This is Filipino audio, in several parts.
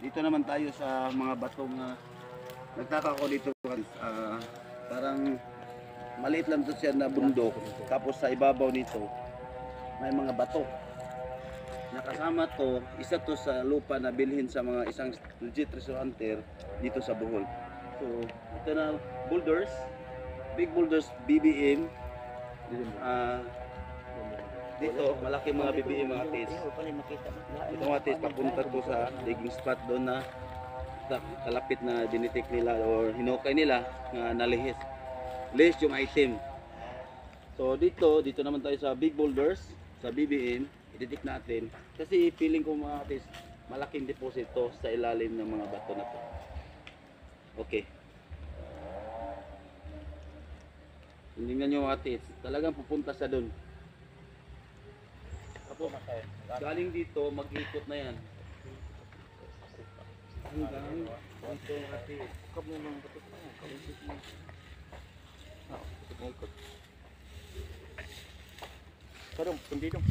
Dito naman tayo sa mga batong nagtaka ko dito. Parang maliit lang to siya na bundok. Tapos sa ibabaw nito may mga bato. Nakasama to, isa to sa lupa na bilhin sa mga isang legit treasure hunter dito sa Bohol. So, ito na boulders, big boulders, BBM. Dito, malaki mga BBM mga tis. Ito mga tis, papunta to sa digging spot doon na kalapit na dinitik nila o hinukay nila na nalihis. Lihis yung item. So dito naman tayo sa big boulders, sa BBM, i-detect natin. Kasi feeling ko mga tis, malaking deposit to sa ilalim ng mga bato na to. Okay. Tingnan nyo mga tis, talagang pupunta sa doon. Tapos, galing dito, mag-ikot na yan. Hanggang dito mga tis. Parang kundi dong.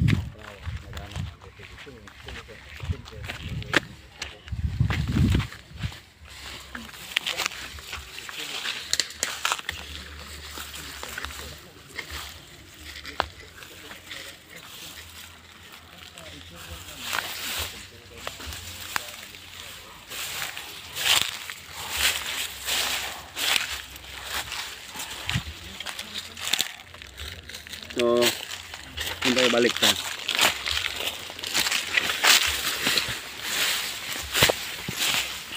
So, hindi tayo balik ta.